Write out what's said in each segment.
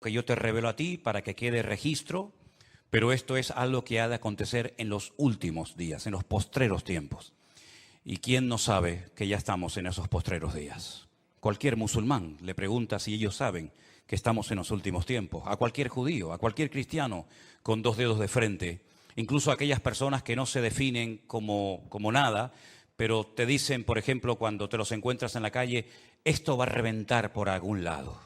que yo te revelo a ti para que quede registro, pero esto es algo que ha de acontecer en los últimos días, en los postreros tiempos. ¿Y quién no sabe que ya estamos en esos postreros días? Cualquier musulmán le pregunta si ellos saben que estamos en los últimos tiempos. A cualquier judío, a cualquier cristiano con dos dedos de frente, incluso a aquellas personas que no se definen como nada, pero te dicen, por ejemplo, cuando te los encuentras en la calle, esto va a reventar por algún lado.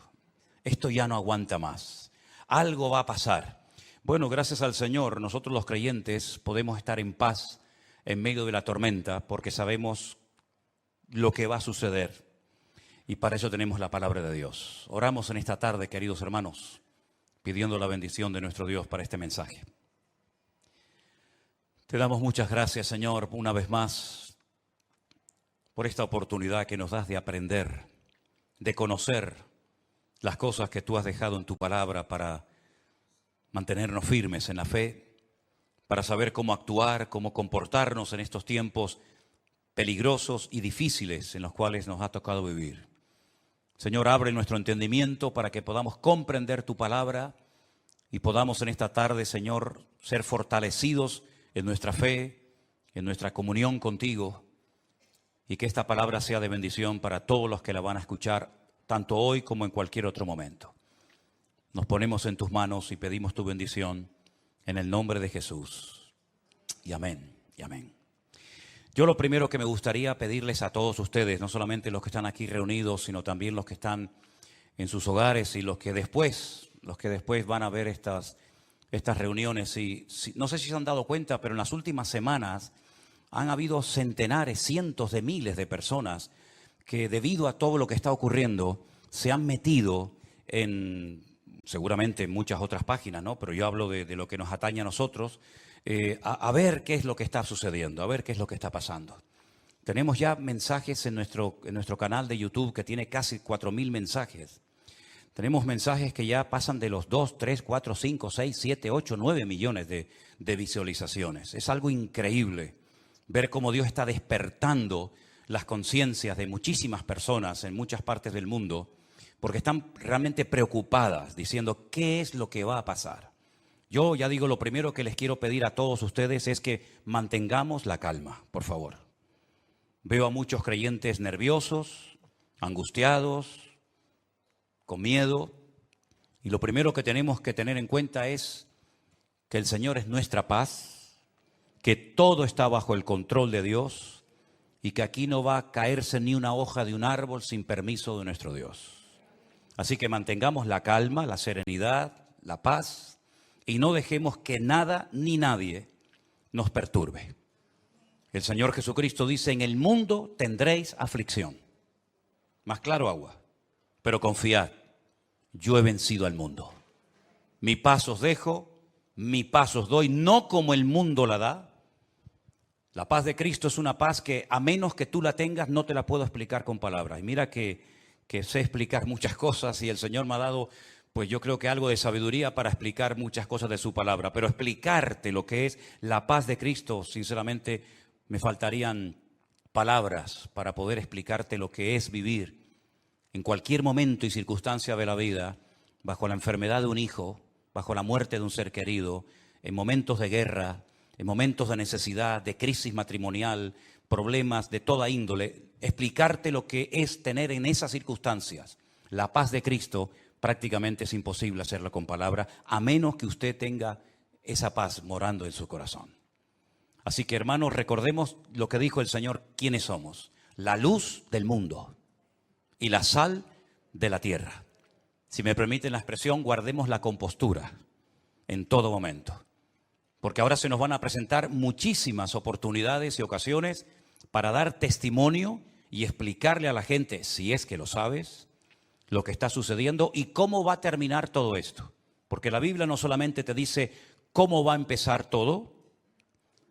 Esto ya no aguanta más. Algo va a pasar. Bueno, gracias al Señor, nosotros los creyentes podemos estar en paz en medio de la tormenta porque sabemos lo que va a suceder. Y para eso tenemos la palabra de Dios. Oramos en esta tarde, queridos hermanos, pidiendo la bendición de nuestro Dios para este mensaje. Te damos muchas gracias, Señor, una vez más, por esta oportunidad que nos das de aprender, de conocer las cosas que tú has dejado en tu palabra para mantenernos firmes en la fe, para saber cómo actuar, cómo comportarnos en estos tiempos peligrosos y difíciles en los cuales nos ha tocado vivir. Señor, abre nuestro entendimiento para que podamos comprender tu palabra y podamos en esta tarde, Señor, ser fortalecidos en nuestra fe, en nuestra comunión contigo, y que esta palabra sea de bendición para todos los que la van a escuchar, tanto hoy como en cualquier otro momento. Nos ponemos en tus manos y pedimos tu bendición en el nombre de Jesús. Y amén, y amén. Yo lo primero que me gustaría pedirles a todos ustedes, no solamente los que están aquí reunidos, sino también los que están en sus hogares y los que después van a ver estas reuniones. No sé si se han dado cuenta, pero en las últimas semanas han habido centenares, cientos de miles de personas que debido a todo lo que está ocurriendo se han metido en, seguramente en muchas otras páginas, ¿no? Pero yo hablo de lo que nos atañe a nosotros, a ver qué es lo que está sucediendo, a ver qué es lo que está pasando. Tenemos ya mensajes en nuestro canal de YouTube que tiene casi 4.000 mensajes. Tenemos mensajes que ya pasan de los 2, 3, 4, 5, 6, 7, 8, 9 millones de visualizaciones. Es algo increíble ver cómo Dios está despertando las conciencias de muchísimas personas en muchas partes del mundo, porque están realmente preocupadas, diciendo qué es lo que va a pasar. Yo ya digo, lo primero que les quiero pedir a todos ustedes es que mantengamos la calma, por favor. Veo a muchos creyentes nerviosos, angustiados, con miedo, y lo primero que tenemos que tener en cuenta es que el Señor es nuestra paz, que todo está bajo el control de Dios y que aquí no va a caerse ni una hoja de un árbol sin permiso de nuestro Dios. Así que mantengamos la calma, la serenidad, la paz y no dejemos que nada ni nadie nos perturbe. El Señor Jesucristo dice, en el mundo tendréis aflicción. Más claro agua, pero confiad, yo he vencido al mundo. Mi paz os dejo, mi paz os doy, no como el mundo la da. La paz de Cristo es una paz que a menos que tú la tengas no te la puedo explicar con palabras. Y mira que sé explicar muchas cosas y el Señor me ha dado, pues yo creo que algo de sabiduría para explicar muchas cosas de su palabra. Pero explicarte lo que es la paz de Cristo, sinceramente, me faltarían palabras para poder explicarte lo que es vivir en cualquier momento y circunstancia de la vida, bajo la enfermedad de un hijo, bajo la muerte de un ser querido, en momentos de guerra, en momentos de necesidad, de crisis matrimonial, problemas de toda índole, explicarte lo que es tener en esas circunstancias la paz de Cristo. Prácticamente es imposible hacerlo con palabras, a menos que usted tenga esa paz morando en su corazón. Así que, hermanos, recordemos lo que dijo el Señor, quiénes somos: la luz del mundo y la sal de la tierra. Si me permiten la expresión, guardemos la compostura en todo momento, porque ahora se nos van a presentar muchísimas oportunidades y ocasiones para dar testimonio y explicarle a la gente, si es que lo sabes, lo que está sucediendo y cómo va a terminar todo esto. Porque la Biblia no solamente te dice cómo va a empezar todo,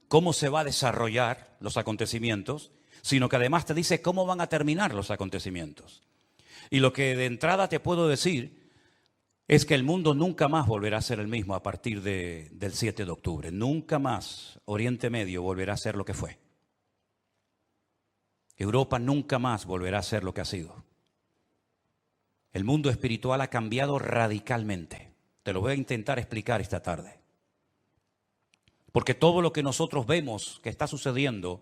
cómo se va a desarrollar los acontecimientos, sino que además te dice cómo van a terminar los acontecimientos. Y lo que de entrada te puedo decir es que el mundo nunca más volverá a ser el mismo a partir del 7 de octubre. Nunca más Oriente Medio volverá a ser lo que fue. Europa nunca más volverá a ser lo que ha sido. El mundo espiritual ha cambiado radicalmente. Te lo voy a intentar explicar esta tarde. Porque todo lo que nosotros vemos que está sucediendo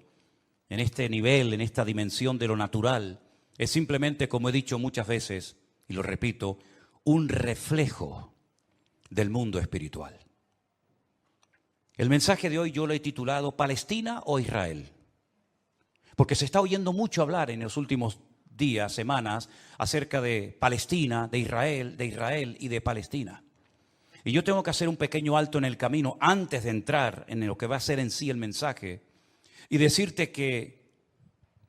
en este nivel, en esta dimensión de lo natural, es simplemente, como he dicho muchas veces, y lo repito, un reflejo del mundo espiritual. El mensaje de hoy yo lo he titulado ¿Palestina o Israel? Porque se está oyendo mucho hablar en los últimos días, semanas, acerca de Palestina, de Israel y de Palestina. Y yo tengo que hacer un pequeño alto en el camino antes de entrar en lo que va a ser en sí el mensaje y decirte que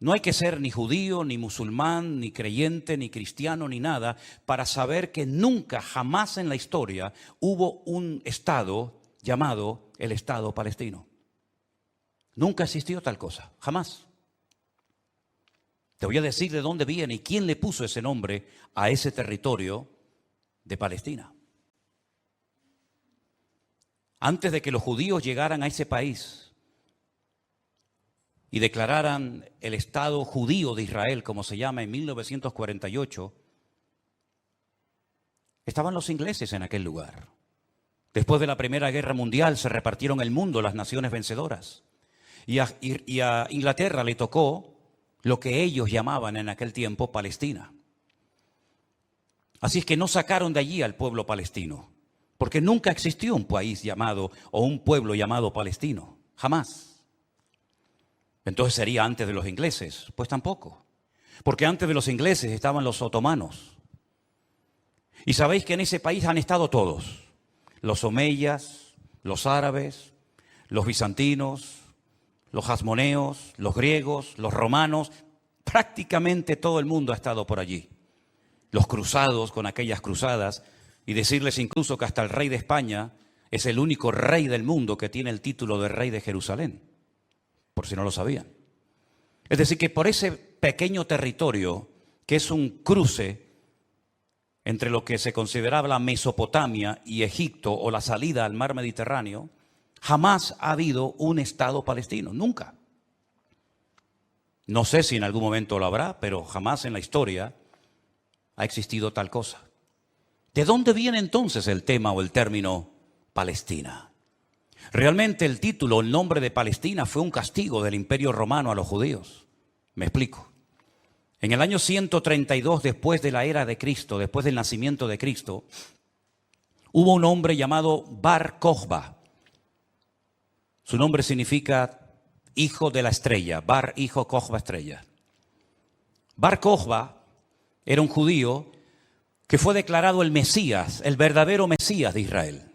no hay que ser ni judío, ni musulmán, ni creyente, ni cristiano, ni nada para saber que nunca, jamás en la historia hubo un Estado llamado el Estado palestino. Nunca existió tal cosa, jamás. Te voy a decir de dónde viene y quién le puso ese nombre a ese territorio de Palestina. Antes de que los judíos llegaran a ese país y declararan el Estado judío de Israel, como se llama en 1948, estaban los ingleses en aquel lugar. Después de la Primera Guerra Mundial se repartieron el mundo las naciones vencedoras. Y a Inglaterra le tocó lo que ellos llamaban en aquel tiempo Palestina. Así es que no sacaron de allí al pueblo palestino, porque nunca existió un país llamado o un pueblo llamado palestino, jamás. Entonces sería antes de los ingleses, pues tampoco, porque antes de los ingleses estaban los otomanos. Y sabéis que en ese país han estado todos, los omeyas, los árabes, los bizantinos, los hasmoneos, los griegos, los romanos, prácticamente todo el mundo ha estado por allí. Los cruzados con aquellas cruzadas, y decirles incluso que hasta el rey de España es el único rey del mundo que tiene el título de rey de Jerusalén, por si no lo sabían. Es decir, que por ese pequeño territorio, que es un cruce entre lo que se consideraba la Mesopotamia y Egipto o la salida al mar Mediterráneo, jamás ha habido un Estado palestino, nunca. No sé si en algún momento lo habrá, pero jamás en la historia ha existido tal cosa. ¿De dónde viene entonces el tema o el término Palestina? Realmente el título, el nombre de Palestina fue un castigo del Imperio Romano a los judíos. Me explico. En el año 132 después de la era de Cristo, después del nacimiento de Cristo, hubo un hombre llamado Bar Kokhba. Su nombre significa hijo de la estrella, Bar, hijo, Kokhba, estrella. Bar Kokhba era un judío que fue declarado el Mesías, el verdadero Mesías de Israel.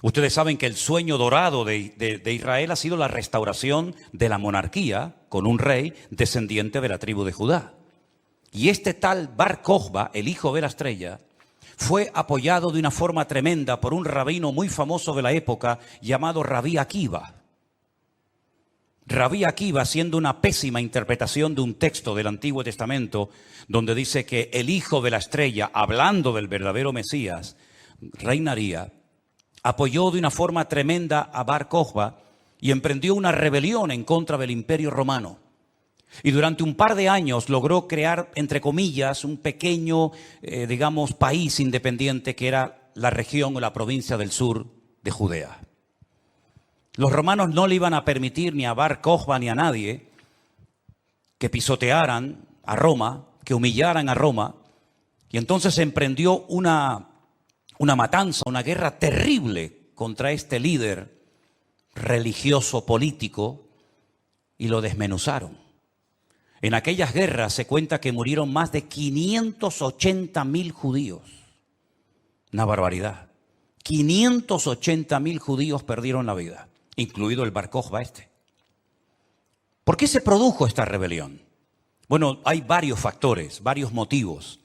Ustedes saben que el sueño dorado de Israel ha sido la restauración de la monarquía con un rey descendiente de la tribu de Judá. Y este tal Bar Kokhba, el hijo de la estrella, fue apoyado de una forma tremenda por un rabino muy famoso de la época llamado Rabí Akiva. Rabí Akiva, haciendo una pésima interpretación de un texto del Antiguo Testamento, donde dice que el hijo de la estrella, hablando del verdadero Mesías, reinaría, apoyó de una forma tremenda a Bar Kokhba y emprendió una rebelión en contra del Imperio Romano. Y durante un par de años logró crear, entre comillas, un pequeño, país independiente que era la región o la provincia del sur de Judea. Los romanos no le iban a permitir ni a Bar Kokhba ni a nadie que pisotearan a Roma, que humillaran a Roma. Y entonces se emprendió una matanza, una guerra terrible contra este líder religioso político y lo desmenuzaron. En aquellas guerras se cuenta que murieron más de 580.000 judíos. Una barbaridad. 580.000 judíos perdieron la vida, incluido el Bar Kokhba este. ¿Por qué se produjo esta rebelión? Bueno, hay varios factores, varios motivos.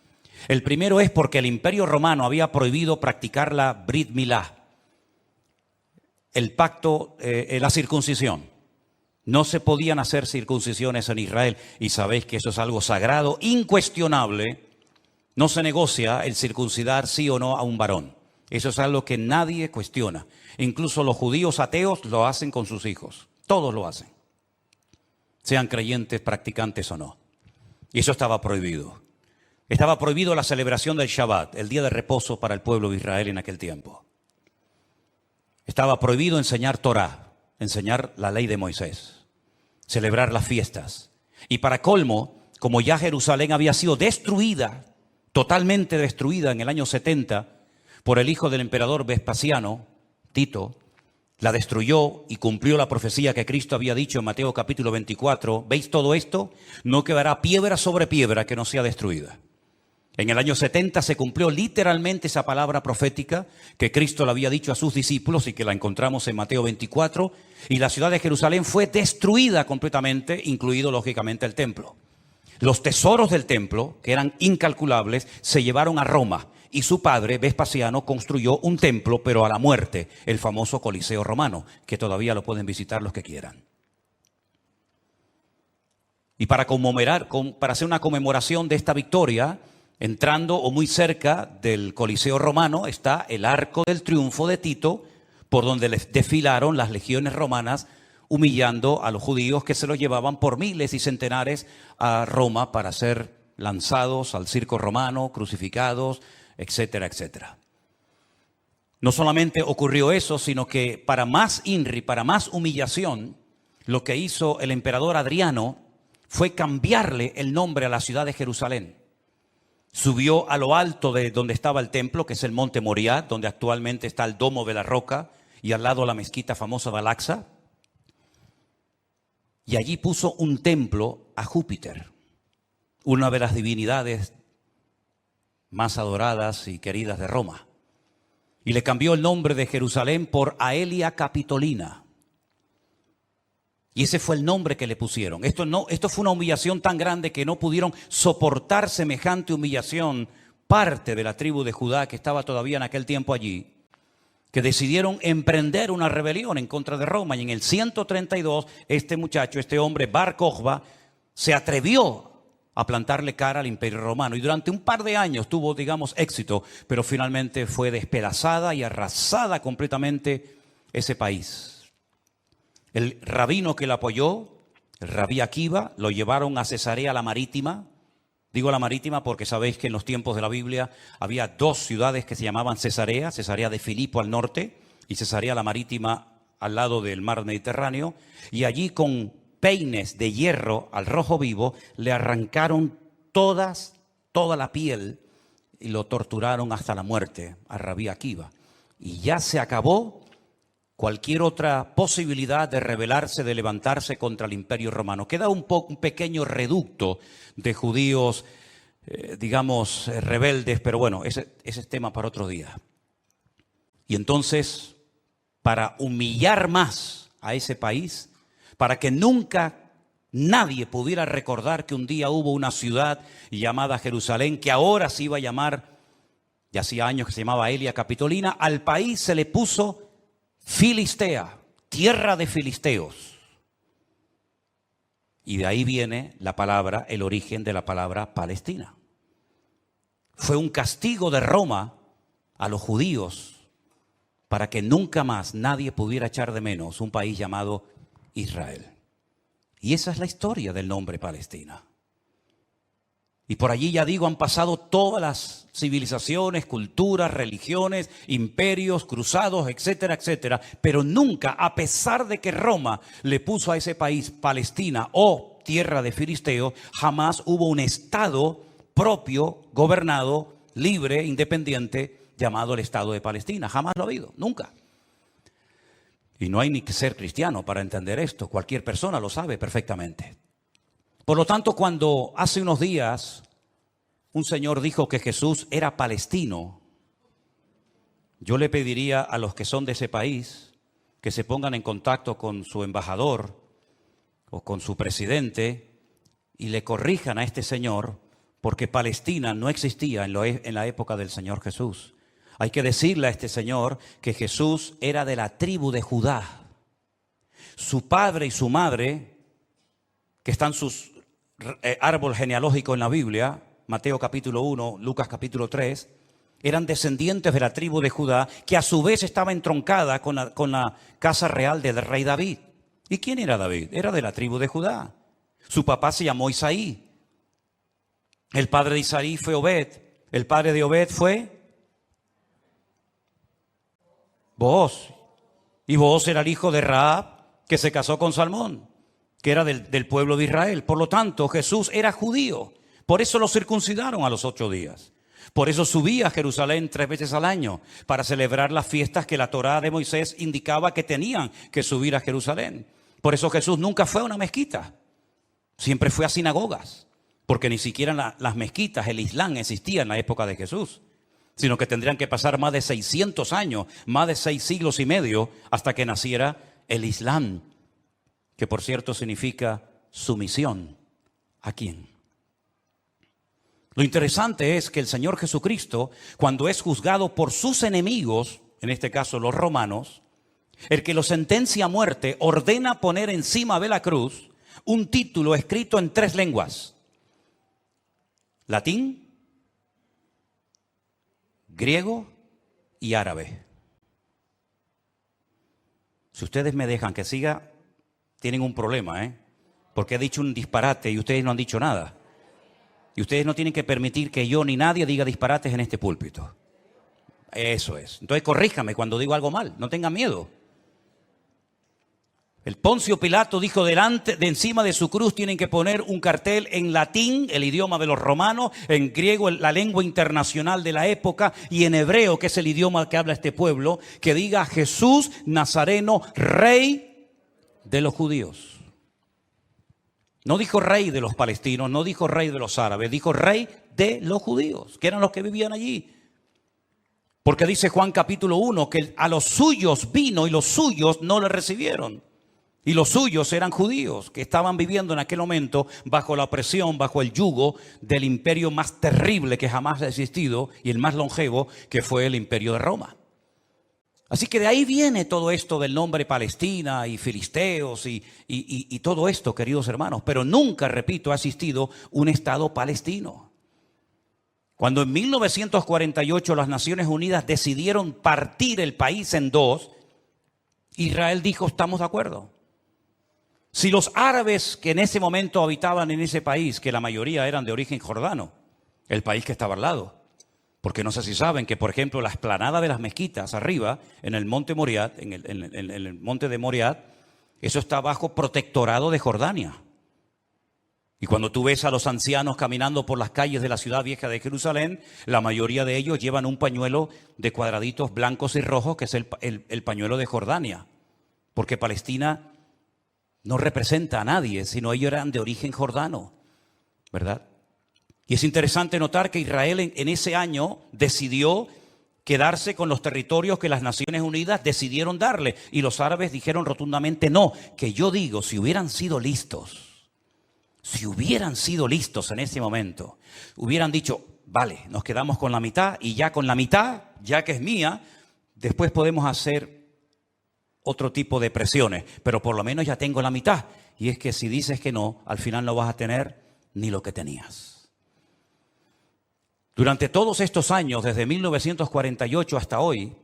El primero es porque el Imperio Romano había prohibido practicar la Brit Milá, el pacto, la circuncisión. No se podían hacer circuncisiones en Israel y sabéis que eso es algo sagrado, incuestionable. No se negocia el circuncidar sí o no a un varón. Eso es algo que nadie cuestiona. Incluso los judíos ateos lo hacen con sus hijos. Todos lo hacen. Sean creyentes, practicantes o no. Y eso estaba prohibido. Estaba prohibido la celebración del Shabbat, el día de reposo para el pueblo de Israel en aquel tiempo. Estaba prohibido enseñar Torah, enseñar la ley de Moisés, celebrar las fiestas. Y para colmo, como ya Jerusalén había sido destruida, totalmente destruida en el año 70 por el hijo del emperador Vespasiano, Tito, la destruyó y cumplió la profecía que Cristo había dicho en Mateo capítulo 24. ¿Veis todo esto? No quedará piedra sobre piedra que no sea destruida. En el año 70 se cumplió literalmente esa palabra profética que Cristo le había dicho a sus discípulos y que la encontramos en Mateo 24. Y la ciudad de Jerusalén fue destruida completamente, incluido lógicamente el templo. Los tesoros del templo, que eran incalculables, se llevaron a Roma. Y su padre, Vespasiano, construyó un templo, pero a la muerte, el famoso Coliseo romano, que todavía lo pueden visitar los que quieran. Y para hacer una conmemoración de esta victoria, entrando o muy cerca del Coliseo romano está el Arco del Triunfo de Tito, por donde desfilaron las legiones romanas, humillando a los judíos que se los llevaban por miles y centenares a Roma para ser lanzados al circo romano, crucificados, etcétera, etcétera. No solamente ocurrió eso, sino que para más INRI, para más humillación, lo que hizo el emperador Adriano fue cambiarle el nombre a la ciudad de Jerusalén. Subió a lo alto de donde estaba el templo, que es el monte Moriah, donde actualmente está el Domo de la Roca, y al lado la mezquita famosa de Al-Aqsa. Y allí puso un templo a Júpiter, una de las divinidades más adoradas y queridas de Roma. Y le cambió el nombre de Jerusalén por Aelia Capitolina. Y ese fue el nombre que le pusieron. Esto fue una humillación tan grande que no pudieron soportar semejante humillación parte de la tribu de Judá que estaba todavía en aquel tiempo allí, que decidieron emprender una rebelión en contra de Roma. Y en el 132, este hombre, Bar Kokhba, se atrevió a plantarle cara al Imperio Romano. Y durante un par de años tuvo, éxito, pero finalmente fue despedazada y arrasada completamente ese país. El rabino que lo apoyó, el rabí Akiva, lo llevaron a Cesarea la Marítima. Digo la Marítima porque sabéis que en los tiempos de la Biblia había dos ciudades que se llamaban Cesarea, Cesarea de Filipo al norte y Cesarea la Marítima al lado del mar Mediterráneo. Y allí con peines de hierro al rojo vivo le arrancaron toda la piel y lo torturaron hasta la muerte a rabí Akiva. Y ya se acabó cualquier otra posibilidad de rebelarse, de levantarse contra el Imperio Romano. Queda un pequeño reducto de judíos, rebeldes, pero bueno, ese es tema para otro día. Y entonces, para humillar más a ese país, para que nunca nadie pudiera recordar que un día hubo una ciudad llamada Jerusalén, que ahora se iba a llamar, ya hacía años que se llamaba Aelia Capitolina, al país se le puso Filistea, tierra de filisteos. Y de ahí viene la palabra, el origen de la palabra Palestina. Fue un castigo de Roma a los judíos para que nunca más nadie pudiera echar de menos un país llamado Israel. Y esa es la historia del nombre Palestina. Y por allí, han pasado todas las civilizaciones, culturas, religiones, imperios, cruzados, etcétera, etcétera. Pero nunca, a pesar de que Roma le puso a ese país Palestina o tierra de filisteos, jamás hubo un estado propio, gobernado, libre, independiente, llamado el Estado de Palestina. Jamás lo ha habido, nunca. Y no hay ni que ser cristiano para entender esto. Cualquier persona lo sabe perfectamente. Por lo tanto, cuando hace unos días un señor dijo que Jesús era palestino, yo le pediría a los que son de ese país que se pongan en contacto con su embajador o con su presidente y le corrijan a este señor, porque Palestina no existía en la época del Señor Jesús. Hay que decirle a este señor que Jesús era de la tribu de Judá. Su padre y su madre, que están sus árbol genealógico en la Biblia, Mateo capítulo 1, Lucas capítulo 3, eran descendientes de la tribu de Judá, que a su vez estaba entroncada con la casa real del rey David. ¿Y quién era David? Era de la tribu de Judá. Su papá se llamó Isaí. El padre de Isaí fue Obed. El padre de Obed fue Booz. Y Booz era el hijo de Rahab, que se casó con Salmón, que era del pueblo de Israel. Por lo tanto, Jesús era judío. Por eso lo circuncidaron a los 8 días. Por eso subía a Jerusalén 3 veces al año, para celebrar las fiestas que la Torá de Moisés indicaba que tenían que subir a Jerusalén. Por eso Jesús nunca fue a una mezquita, siempre fue a sinagogas, porque ni siquiera las mezquitas, el Islam existía en la época de Jesús, sino que tendrían que pasar más de 600 años, más de 6 siglos y medio, hasta que naciera el Islam, que por cierto significa sumisión. ¿A quién? Lo interesante es que el Señor Jesucristo, cuando es juzgado por sus enemigos, en este caso los romanos, el que lo sentencia a muerte ordena poner encima de la cruz un título escrito en 3 lenguas: latín, griego y árabe. Si ustedes me dejan que siga, tienen un problema, porque he dicho un disparate y ustedes no han dicho nada. Y ustedes no tienen que permitir que yo ni nadie diga disparates en este púlpito. Eso es. Entonces corríjame cuando digo algo mal, no tengan miedo. El Poncio Pilato dijo de encima de su cruz tienen que poner un cartel en latín, el idioma de los romanos, en griego, la lengua internacional de la época, y en hebreo, que es el idioma que habla este pueblo, que diga Jesús Nazareno, rey de los judíos. No dijo rey de los palestinos, no dijo rey de los árabes, dijo rey de los judíos, que eran los que vivían allí. Porque dice Juan capítulo 1 que a los suyos vino y los suyos no le recibieron. Y los suyos eran judíos que estaban viviendo en aquel momento bajo la opresión, bajo el yugo del imperio más terrible que jamás ha existido y el más longevo, que fue el imperio de Roma. Así que de ahí viene todo esto del nombre Palestina y filisteos y todo esto, queridos hermanos. Pero nunca, repito, ha existido un Estado palestino. Cuando en 1948 las Naciones Unidas decidieron partir el país en 2, Israel dijo, estamos de acuerdo. Si los árabes que en ese momento habitaban en ese país, que la mayoría eran de origen jordano, el país que estaba al lado, porque no sé si saben que, por ejemplo, la explanada de las mezquitas arriba, en el monte Moriat, en el monte de Moriat, eso está bajo protectorado de Jordania. Y cuando tú ves a los ancianos caminando por las calles de la ciudad vieja de Jerusalén, la mayoría de ellos llevan un pañuelo de cuadraditos blancos y rojos, que es el pañuelo de Jordania. Porque Palestina no representa a nadie, sino ellos eran de origen jordano, ¿verdad? Y es interesante notar que Israel en ese año decidió quedarse con los territorios que las Naciones Unidas decidieron darle. Y los árabes dijeron rotundamente no, que yo digo, si hubieran sido listos en ese momento, hubieran dicho, vale, nos quedamos con la mitad y ya con la mitad, ya que es mía, después podemos hacer otro tipo de presiones, pero por lo menos ya tengo la mitad. Y es que si dices que no, al final no vas a tener ni lo que tenías. Durante todos estos años, desde 1948 hasta hoy,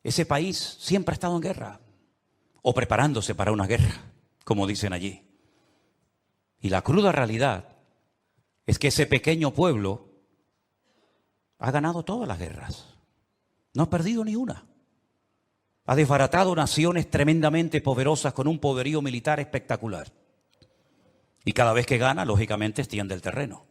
ese país siempre ha estado en guerra, o preparándose para una guerra, como dicen allí. Y la cruda realidad es que ese pequeño pueblo ha ganado todas las guerras, no ha perdido ni una. Ha desbaratado naciones tremendamente poderosas con un poderío militar espectacular. Y cada vez que gana, lógicamente, extiende el terreno.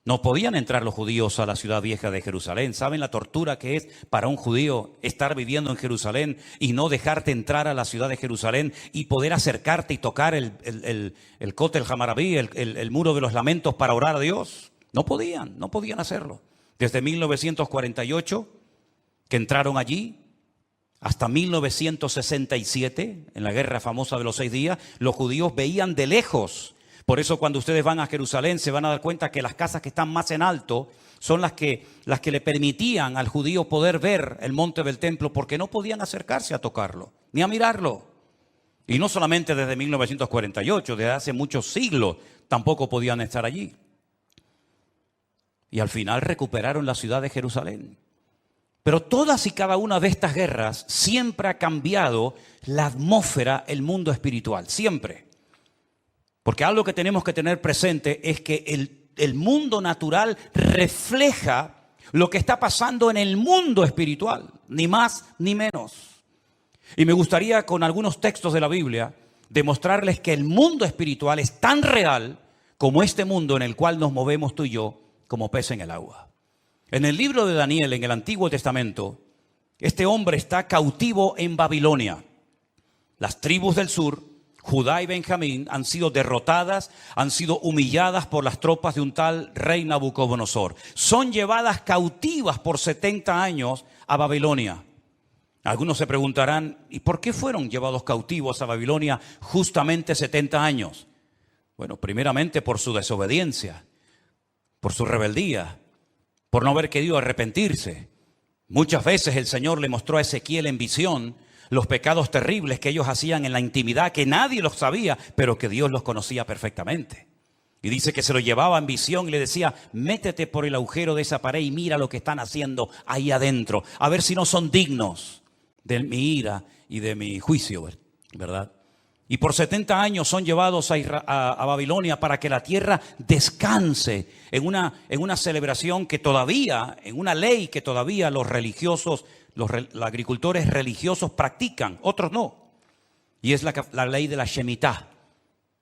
No podían entrar los judíos a la ciudad vieja de Jerusalén. ¿Saben la tortura que es para un judío estar viviendo en Jerusalén y no dejarte entrar a la ciudad de Jerusalén y poder acercarte y tocar el Kotel Hamarabí, el muro de los lamentos, para orar a Dios? No podían hacerlo. Desde 1948, que entraron allí, hasta 1967, en la guerra famosa de los 6 días, los judíos veían de lejos. Por eso cuando ustedes van a Jerusalén se van a dar cuenta que las casas que están más en alto son las que le permitían al judío poder ver el monte del templo, porque no podían acercarse a tocarlo, ni a mirarlo. Y no solamente desde 1948, desde hace muchos siglos tampoco podían estar allí. Y al final recuperaron la ciudad de Jerusalén. Pero todas y cada una de estas guerras siempre ha cambiado la atmósfera, el mundo espiritual, siempre. Porque algo que tenemos que tener presente es que el mundo natural refleja lo que está pasando en el mundo espiritual, ni más ni menos. Y me gustaría con algunos textos de la Biblia demostrarles que el mundo espiritual es tan real como este mundo en el cual nos movemos tú y yo como pez en el agua. En el libro de Daniel, en el Antiguo Testamento, este hombre está cautivo en Babilonia. Las tribus del sur, Judá y Benjamín, han sido derrotadas, han sido humilladas por las tropas de un tal rey Nabucodonosor. Son llevadas cautivas por 70 años a Babilonia. Algunos se preguntarán, ¿y por qué fueron llevados cautivos a Babilonia justamente 70 años? Bueno, primeramente por su desobediencia, por su rebeldía, por no haber querido arrepentirse. Muchas veces el Señor le mostró a Ezequiel en visión los pecados terribles que ellos hacían en la intimidad, que nadie los sabía, pero que Dios los conocía perfectamente. Y dice que se lo llevaba en visión y le decía, métete por el agujero de esa pared y mira lo que están haciendo ahí adentro, a ver si no son dignos de mi ira y de mi juicio, ¿verdad? Y por 70 años son llevados a Babilonia para que la tierra descanse en una celebración que todavía, en una ley que todavía los religiosos, los agricultores religiosos practican, otros no. Y es la ley de la Shemitah.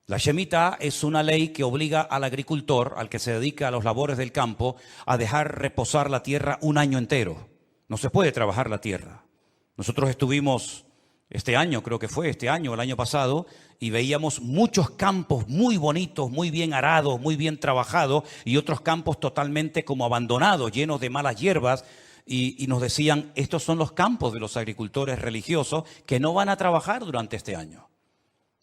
La Shemitah es una ley que obliga al agricultor, al que se dedica a los labores del campo, a dejar reposar la tierra un año entero. No se puede trabajar la tierra. Nosotros estuvimos este año, creo que fue este año, el año pasado, y veíamos muchos campos muy bonitos, muy bien arados, muy bien trabajados, y otros campos totalmente como abandonados, llenos de malas hierbas, y nos decían, estos son los campos de los agricultores religiosos que no van a trabajar durante este año.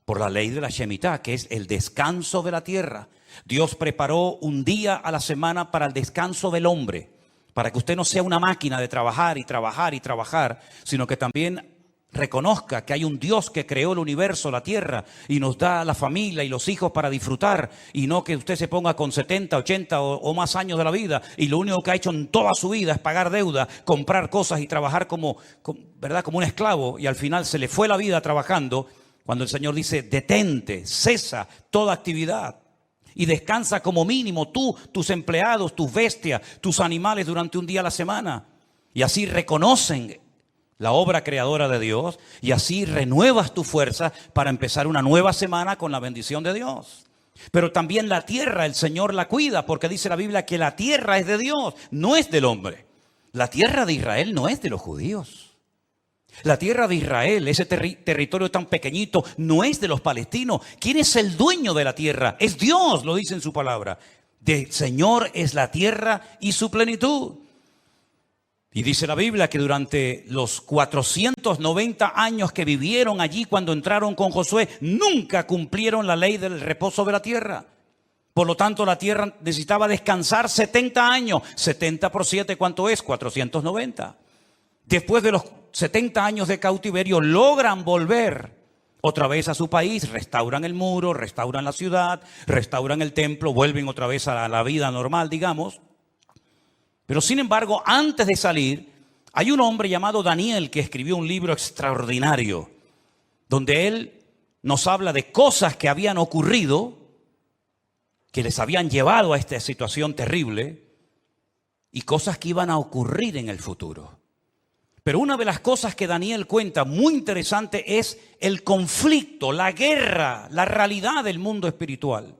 Por la ley de la Shemitah, que es el descanso de la tierra. Dios preparó un día a la semana para el descanso del hombre, para que usted no sea una máquina de trabajar y trabajar y trabajar, sino que también reconozca que hay un Dios que creó el universo, la tierra, y nos da la familia y los hijos para disfrutar, y no que usted se ponga con 70, 80 o más años de la vida, y lo único que ha hecho en toda su vida es pagar deuda, comprar cosas y trabajar ¿verdad? Como un esclavo, y al final se le fue la vida trabajando, cuando el Señor dice, detente, cesa toda actividad. Y descansa como mínimo tú, tus empleados, tus bestias, tus animales durante un día a la semana. Y así reconocen la obra creadora de Dios y así renuevas tu fuerza para empezar una nueva semana con la bendición de Dios. Pero también la tierra el Señor la cuida porque dice la Biblia que la tierra es de Dios, no es del hombre. La tierra de Israel no es de los judíos. La tierra de Israel, ese territorio tan pequeñito, no es de los palestinos. ¿Quién es el dueño de la tierra? Es Dios, lo dice en su palabra. Del Señor es la tierra y su plenitud. Y dice la Biblia que durante los 490 años que vivieron allí cuando entraron con Josué, nunca cumplieron la ley del reposo de la tierra. Por lo tanto, la tierra necesitaba descansar 70 años. 70 por 7, ¿cuánto es? 490. Después de los 70 años de cautiverio, logran volver otra vez a su país, restauran el muro, restauran la ciudad, restauran el templo, vuelven otra vez a la vida normal, digamos. Pero sin embargo, antes de salir, hay un hombre llamado Daniel que escribió un libro extraordinario, donde él nos habla de cosas que habían ocurrido, que les habían llevado a esta situación terrible, y cosas que iban a ocurrir en el futuro. Pero una de las cosas que Daniel cuenta muy interesante es el conflicto, la guerra, la realidad del mundo espiritual.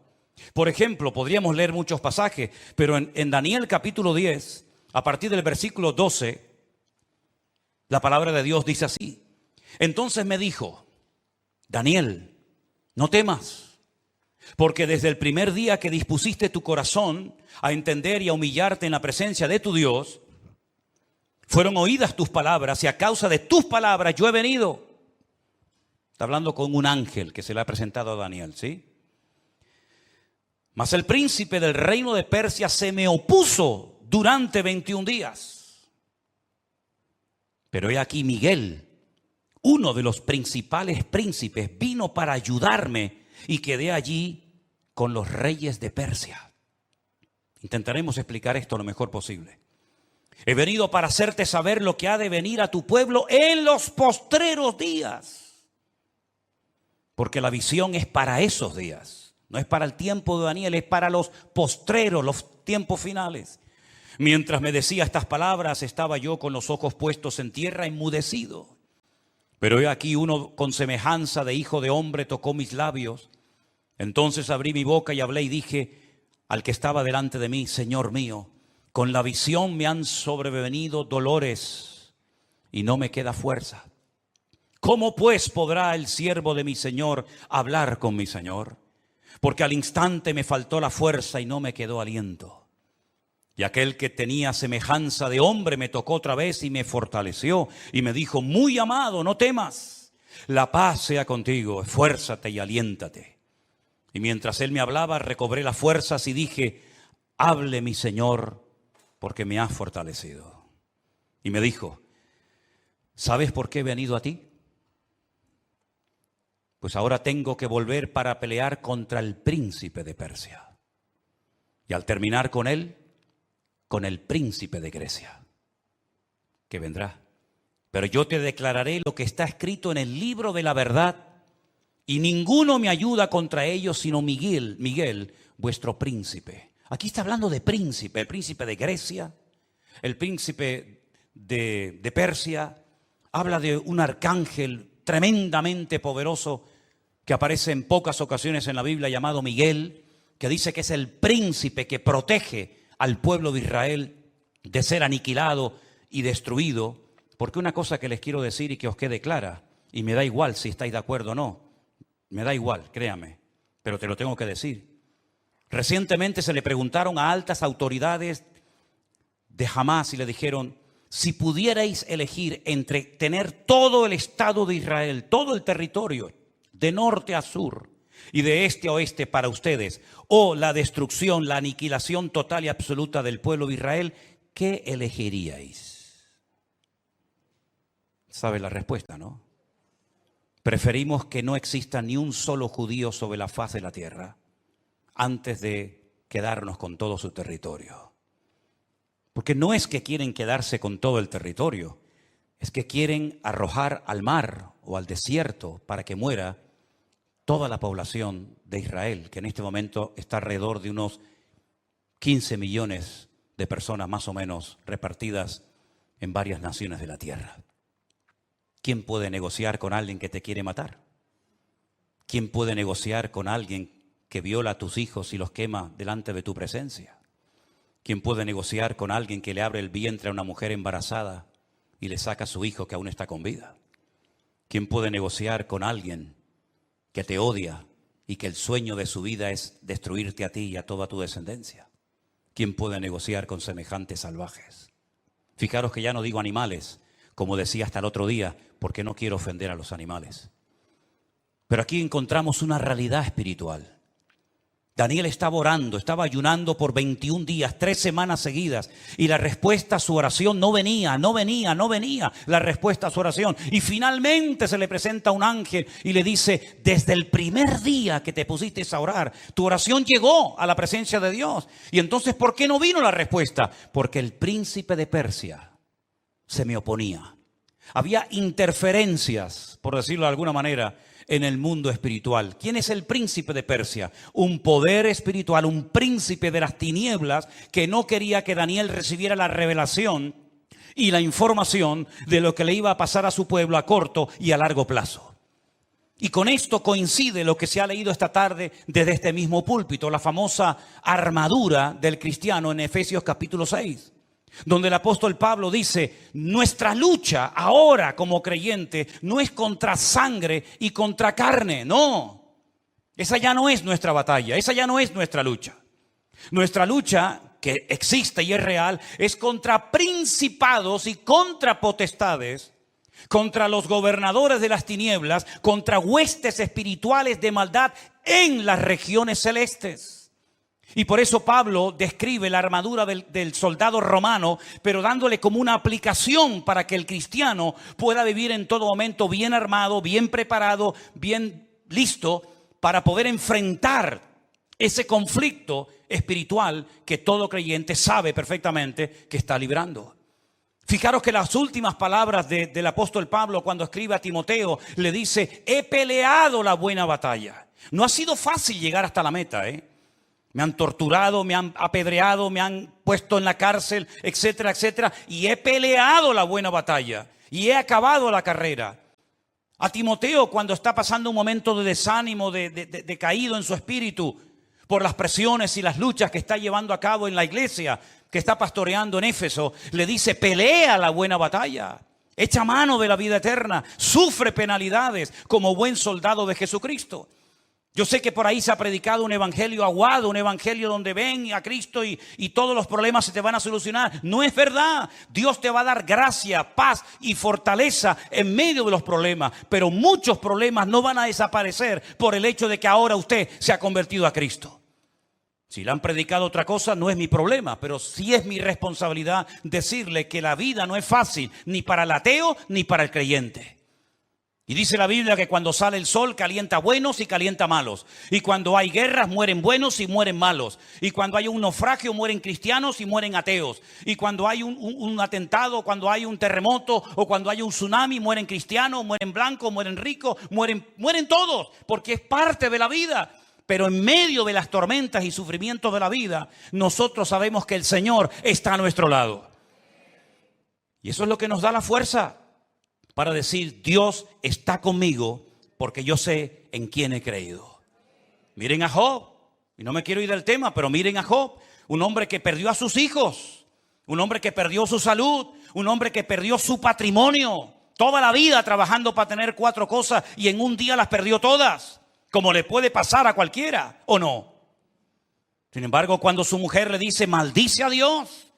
Por ejemplo, podríamos leer muchos pasajes, pero en Daniel capítulo 10, a partir del versículo 12, la palabra de Dios dice así. Entonces me dijo, Daniel, no temas, porque desde el primer día que dispusiste tu corazón a entender y a humillarte en la presencia de tu Dios, fueron oídas tus palabras y a causa de tus palabras yo he venido. Está hablando con un ángel que se le ha presentado a Daniel, ¿sí? Mas el príncipe del reino de Persia se me opuso durante 21 días. Pero he aquí Miguel, uno de los principales príncipes, vino para ayudarme y quedé allí con los reyes de Persia. Intentaremos explicar esto lo mejor posible. He venido para hacerte saber lo que ha de venir a tu pueblo en los postreros días. Porque la visión es para esos días. No es para el tiempo de Daniel, es para los postreros, los tiempos finales. Mientras me decía estas palabras, estaba yo con los ojos puestos en tierra, enmudecido. Pero he aquí uno con semejanza de hijo de hombre tocó mis labios. Entonces abrí mi boca y hablé y dije al que estaba delante de mí: Señor mío, con la visión me han sobrevenido dolores y no me queda fuerza. ¿Cómo pues podrá el siervo de mi Señor hablar con mi Señor? Porque al instante me faltó la fuerza y no me quedó aliento. Y aquel que tenía semejanza de hombre me tocó otra vez y me fortaleció y me dijo: muy amado, no temas, la paz sea contigo, esfuérzate y aliéntate. Y mientras él me hablaba, recobré las fuerzas y dije: hable mi Señor, porque me has fortalecido. Y me dijo: ¿sabes por qué he venido a ti? Pues ahora tengo que volver para pelear contra el príncipe de Persia. Y al terminar con él, con el príncipe de Grecia, que vendrá. Pero yo te declararé lo que está escrito en el libro de la verdad, y ninguno me ayuda contra ellos sino Miguel, vuestro príncipe. Aquí está hablando de príncipe, el príncipe de Grecia, el príncipe de Persia. Habla de un arcángel tremendamente poderoso que aparece en pocas ocasiones en la Biblia, llamado Miguel, que dice que es el príncipe que protege al pueblo de Israel de ser aniquilado y destruido. Porque una cosa que les quiero decir y que os quede clara, y me da igual si estáis de acuerdo o no, me da igual, créame, pero te lo tengo que decir. Recientemente se le preguntaron a altas autoridades de Hamás y le dijeron: si pudierais elegir entre tener todo el Estado de Israel, todo el territorio, de norte a sur y de este a oeste para ustedes, o la destrucción, la aniquilación total y absoluta del pueblo de Israel, ¿qué elegiríais? ¿Sabe la respuesta, no? Preferimos que no exista ni un solo judío sobre la faz de la tierra antes de quedarnos con todo su territorio. Porque no es que quieren quedarse con todo el territorio, es que quieren arrojar al mar o al desierto para que muera toda la población de Israel, que en este momento está alrededor de unos 15 millones de personas más o menos repartidas en varias naciones de la tierra. ¿Quién puede negociar con alguien que te quiere matar? ¿Quién puede negociar con alguien que viola a tus hijos y los quema delante de tu presencia? ¿Quién puede negociar con alguien que le abre el vientre a una mujer embarazada y le saca a su hijo que aún está con vida? ¿Quién puede negociar con alguien que te odia y que el sueño de su vida es destruirte a ti y a toda tu descendencia? ¿Quién puede negociar con semejantes salvajes? Fijaros que ya no digo animales, como decía hasta el otro día, porque no quiero ofender a los animales. Pero aquí encontramos una realidad espiritual. Daniel estaba orando, estaba ayunando por 21 días, 3 semanas seguidas, y la respuesta a su oración no venía la respuesta a su oración. Y finalmente se le presenta un ángel y le dice: desde el primer día que te pusiste a orar, tu oración llegó a la presencia de Dios. Y entonces, ¿por qué no vino la respuesta? Porque el príncipe de Persia se me oponía. Había interferencias, por decirlo de alguna manera, en el mundo espiritual. ¿Quién es el príncipe de Persia? Un poder espiritual, un príncipe de las tinieblas que no quería que Daniel recibiera la revelación y la información de lo que le iba a pasar a su pueblo a corto y a largo plazo. Y con esto coincide lo que se ha leído esta tarde desde este mismo púlpito, la famosa armadura del cristiano en Efesios capítulo 6. Donde el apóstol Pablo dice: nuestra lucha ahora como creyente no es contra sangre y contra carne, no. Esa ya no es nuestra batalla, esa ya no es nuestra lucha. Nuestra lucha, que existe y es real, es contra principados y contra potestades, contra los gobernadores de las tinieblas, contra huestes espirituales de maldad en las regiones celestes. Y por eso Pablo describe la armadura del soldado romano, pero dándole como una aplicación para que el cristiano pueda vivir en todo momento bien armado, bien preparado, bien listo para poder enfrentar ese conflicto espiritual que todo creyente sabe perfectamente que está librando. Fijaros que las últimas palabras del apóstol Pablo cuando escribe a Timoteo le dice: he peleado la buena batalla. No ha sido fácil llegar hasta la meta, ¿eh? Me han torturado, me han apedreado, me han puesto en la cárcel, etcétera, etcétera. Y he peleado la buena batalla y he acabado la carrera. A Timoteo, cuando está pasando un momento de desánimo, de caído en su espíritu por las presiones y las luchas que está llevando a cabo en la iglesia que está pastoreando en Éfeso, le dice: pelea la buena batalla, echa mano de la vida eterna, sufre penalidades como buen soldado de Jesucristo. Yo sé que por ahí se ha predicado un evangelio aguado, un evangelio donde ven a Cristo y todos los problemas se te van a solucionar. No es verdad. Dios te va a dar gracia, paz y fortaleza en medio de los problemas. Pero muchos problemas no van a desaparecer por el hecho de que ahora usted se ha convertido a Cristo. Si le han predicado otra cosa, no es mi problema, pero sí es mi responsabilidad decirle que la vida no es fácil, ni para el ateo ni para el creyente. Y dice la Biblia que cuando sale el sol calienta buenos y calienta malos. Y cuando hay guerras mueren buenos y mueren malos. Y cuando hay un naufragio mueren cristianos y mueren ateos. Y cuando hay un atentado, cuando hay un terremoto o cuando hay un tsunami mueren cristianos, mueren blancos, mueren ricos, mueren todos. Porque es parte de la vida. Pero en medio de las tormentas y sufrimientos de la vida, nosotros sabemos que el Señor está a nuestro lado. Y eso es lo que nos da la fuerza para decir: Dios está conmigo porque yo sé en quién he creído. Miren a Job, y no me quiero ir del tema, pero miren a Job, un hombre que perdió a sus hijos, un hombre que perdió su salud, un hombre que perdió su patrimonio, toda la vida trabajando para tener 4 cosas y en un día las perdió todas, como le puede pasar a cualquiera, ¿o no? Sin embargo, cuando su mujer le dice: maldice a Dios,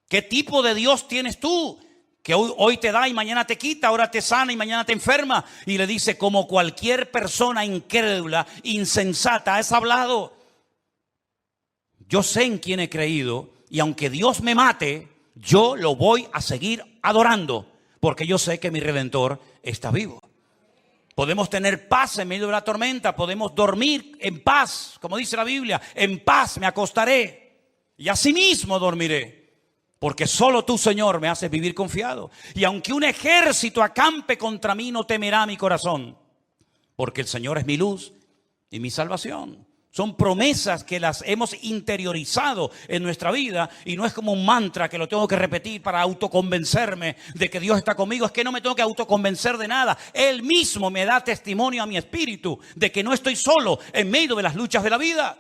¿qué tipo de Dios tienes tú? Que hoy te da y mañana te quita, ahora te sana y mañana te enferma. Y le dice: como cualquier persona incrédula, insensata, has hablado. Yo sé en quién he creído y aunque Dios me mate, yo lo voy a seguir adorando porque yo sé que mi Redentor está vivo. Podemos tener paz en medio de la tormenta, podemos dormir en paz, como dice la Biblia: en paz me acostaré y asimismo dormiré. Porque solo tú, Señor, me haces vivir confiado. Y aunque un ejército acampe contra mí, no temerá mi corazón. Porque el Señor es mi luz y mi salvación. Son promesas que las hemos interiorizado en nuestra vida. Y no es como un mantra que lo tengo que repetir para autoconvencerme de que Dios está conmigo. Es que no me tengo que autoconvencer de nada. Él mismo me da testimonio a mi espíritu de que no estoy solo en medio de las luchas de la vida.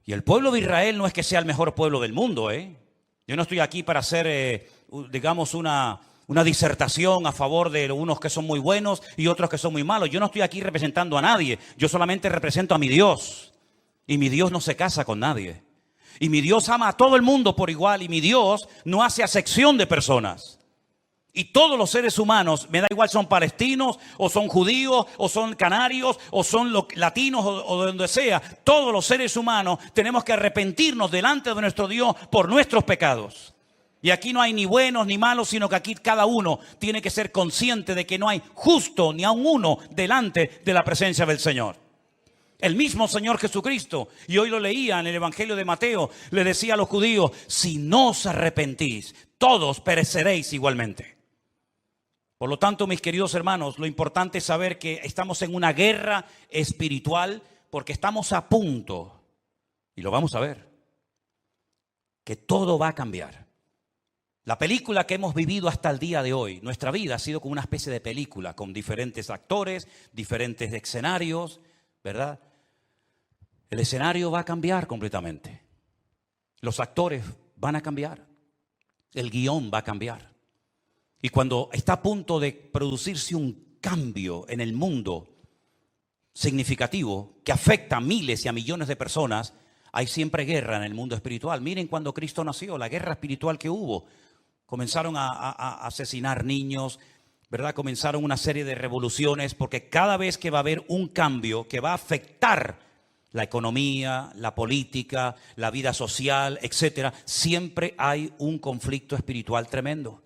Y el pueblo de Israel no es que sea el mejor pueblo del mundo, ¿eh? Yo no estoy aquí para hacer, digamos, una disertación a favor de unos que son muy buenos y otros que son muy malos. Yo no estoy aquí representando a nadie. Yo solamente represento a mi Dios. Y mi Dios no se casa con nadie. Y mi Dios ama a todo el mundo por igual. Y mi Dios no hace acepción de personas. Y todos los seres humanos, me da igual, son palestinos, o son judíos, o son canarios, o son latinos, o de donde sea. Todos los seres humanos tenemos que arrepentirnos delante de nuestro Dios por nuestros pecados. Y aquí no hay ni buenos ni malos, sino que aquí cada uno tiene que ser consciente de que no hay justo ni aun uno delante de la presencia del Señor. El mismo Señor Jesucristo, y hoy lo leía en el Evangelio de Mateo, le decía a los judíos: si no os arrepentís, todos pereceréis igualmente. Por lo tanto, mis queridos hermanos, lo importante es saber que estamos en una guerra espiritual porque estamos a punto, y lo vamos a ver, que todo va a cambiar. La película que hemos vivido hasta el día de hoy, nuestra vida ha sido como una especie de película, con diferentes actores, diferentes escenarios, ¿verdad? El escenario va a cambiar completamente. Los actores van a cambiar. El guión va a cambiar. Y cuando está a punto de producirse un cambio en el mundo significativo que afecta a miles y a millones de personas, hay siempre guerra en el mundo espiritual. Miren cuando Cristo nació, la guerra espiritual que hubo. Comenzaron a asesinar niños, ¿verdad? Comenzaron una serie de revoluciones porque cada vez que va a haber un cambio que va a afectar la economía, la política, la vida social, etcétera, siempre hay un conflicto espiritual tremendo.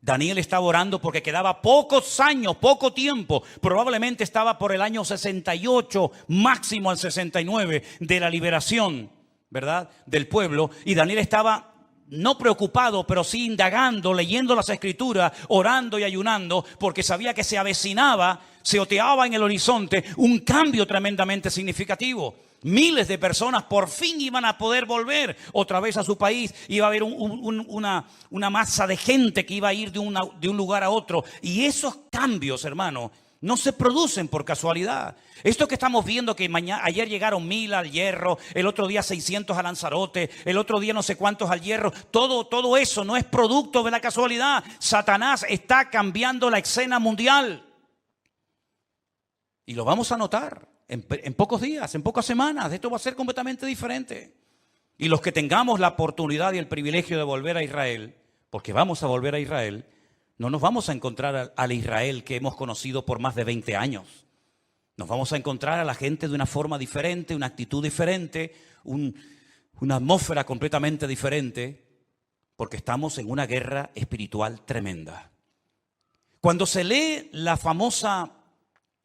Daniel estaba orando porque quedaba pocos años, poco tiempo, probablemente estaba por el año 68, máximo al 69 de la liberación, ¿verdad?, del pueblo. Y Daniel estaba no preocupado, pero sí indagando, leyendo las Escrituras, orando y ayunando, porque sabía que se avecinaba, se oteaba en el horizonte un cambio tremendamente significativo. Miles de personas por fin iban a poder volver otra vez a su país. Iba a haber una masa de gente que iba a ir de un lugar a otro. Y esos cambios, hermano, no se producen por casualidad. Esto que estamos viendo, que ayer llegaron 1000 al Hierro, el otro día 600 a Lanzarote, el otro día no sé cuántos al Hierro, todo eso no es producto de la casualidad. Satanás está cambiando la escena mundial. Y lo vamos a notar en pocos días, en pocas semanas. Esto va a ser completamente diferente. Y los que tengamos la oportunidad y el privilegio de volver a Israel, porque vamos a volver a Israel, no nos vamos a encontrar al Israel que hemos conocido por más de 20 años. Nos vamos a encontrar a la gente de una forma diferente, una actitud diferente, una atmósfera completamente diferente, porque estamos en una guerra espiritual tremenda. Cuando se lee la famosa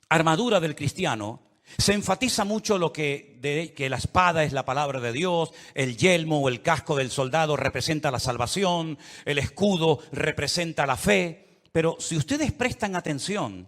armadura del cristiano, se enfatiza mucho que la espada es la palabra de Dios, el yelmo o el casco del soldado representa la salvación, el escudo representa la fe. Pero si ustedes prestan atención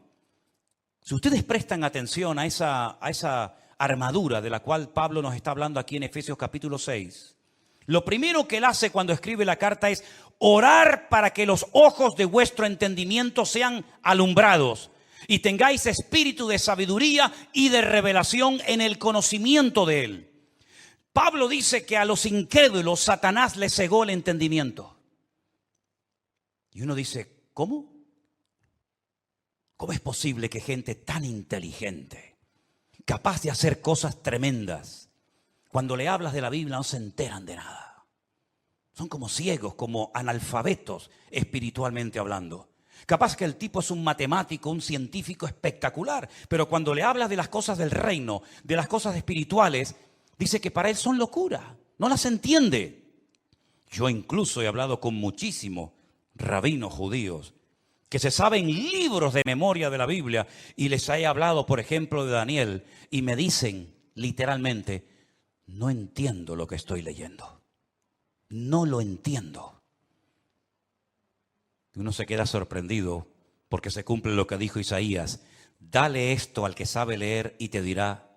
a esa armadura de la cual Pablo nos está hablando aquí en Efesios capítulo 6, lo primero que él hace cuando escribe la carta es orar para que los ojos de vuestro entendimiento sean alumbrados y tengáis espíritu de sabiduría y de revelación en el conocimiento de Él. Pablo dice que a los incrédulos Satanás les cegó el entendimiento. Y uno dice, ¿cómo? ¿Cómo es posible que gente tan inteligente, capaz de hacer cosas tremendas, cuando le hablas de la Biblia no se enteran de nada? Son como ciegos, como analfabetos espiritualmente hablando. Capaz que el tipo es un matemático, un científico espectacular, pero cuando le hablas de las cosas del reino, de las cosas espirituales, dice que para él son locura, no las entiende. Yo incluso he hablado con muchísimos rabinos judíos que se saben libros de memoria de la Biblia y les he hablado, por ejemplo, de Daniel y me dicen literalmente, no entiendo lo que estoy leyendo, no lo entiendo. Uno se queda sorprendido porque se cumple lo que dijo Isaías. Dale esto al que sabe leer y te dirá,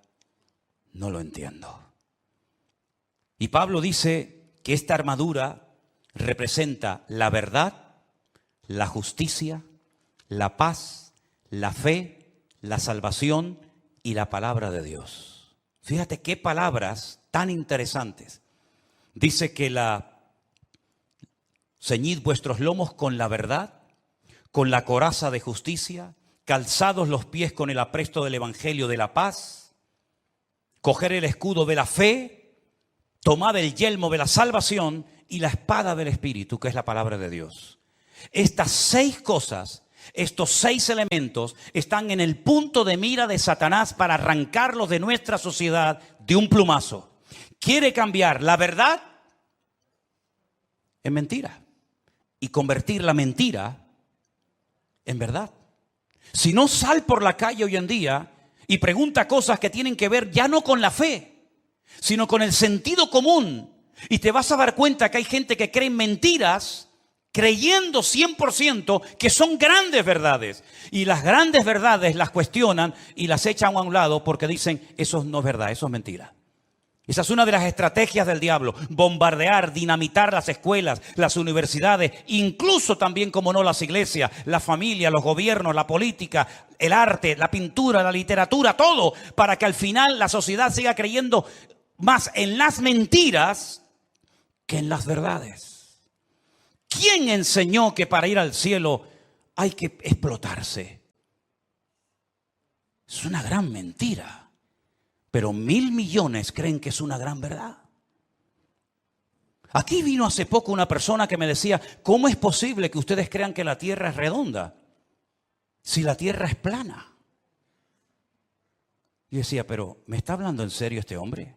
no lo entiendo. Y Pablo dice que esta armadura representa la verdad, la justicia, la paz, la fe, la salvación y la palabra de Dios. Fíjate qué palabras tan interesantes. Dice que ceñid vuestros lomos con la verdad, con la coraza de justicia, calzados los pies con el apresto del evangelio de la paz, coger el escudo de la fe, tomad el yelmo de la salvación y la espada del Espíritu, que es la palabra de Dios. Estas 6 cosas, estos 6 elementos están en el punto de mira de Satanás para arrancarlos de nuestra sociedad de un plumazo. Quiere cambiar la verdad en mentira y convertir la mentira en verdad. Si no, sal por la calle hoy en día y pregunta cosas que tienen que ver ya no con la fe, sino con el sentido común. Y te vas a dar cuenta que hay gente que cree en mentiras, creyendo 100% que son grandes verdades. Y las grandes verdades las cuestionan y las echan a un lado porque dicen, eso no es verdad, eso es mentira. Esa es una de las estrategias del diablo, bombardear, dinamitar las escuelas, las universidades, incluso también, como no, las iglesias, la familia, los gobiernos, la política, el arte, la pintura, la literatura, todo, para que al final la sociedad siga creyendo más en las mentiras que en las verdades. ¿Quién enseñó que para ir al cielo hay que explotarse? Es una gran mentira. Pero 1.000 millones creen que es una gran verdad. Aquí vino hace poco una persona que me decía, ¿cómo es posible que ustedes crean que la tierra es redonda si la tierra es plana? Y decía, pero ¿me está hablando en serio este hombre?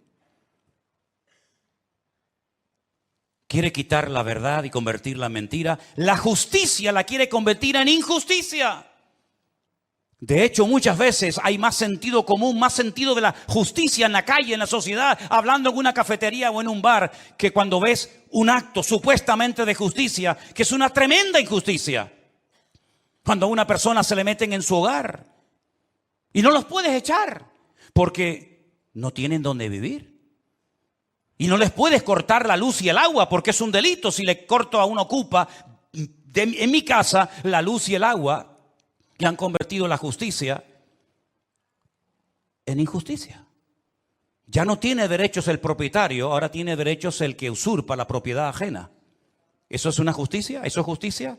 Quiere quitar la verdad y convertirla en mentira. La justicia la quiere convertir en injusticia. De hecho, muchas veces hay más sentido común, más sentido de la justicia en la calle, en la sociedad, hablando en una cafetería o en un bar, que cuando ves un acto supuestamente de justicia, que es una tremenda injusticia. Cuando a una persona se le meten en su hogar y no los puedes echar porque no tienen dónde vivir. Y no les puedes cortar la luz y el agua porque es un delito. Si le corto a un ocupa en mi casa la luz y el agua, que han convertido la justicia en injusticia. Ya no tiene derechos el propietario, ahora tiene derechos el que usurpa la propiedad ajena. ¿Eso es una justicia? ¿Eso es justicia?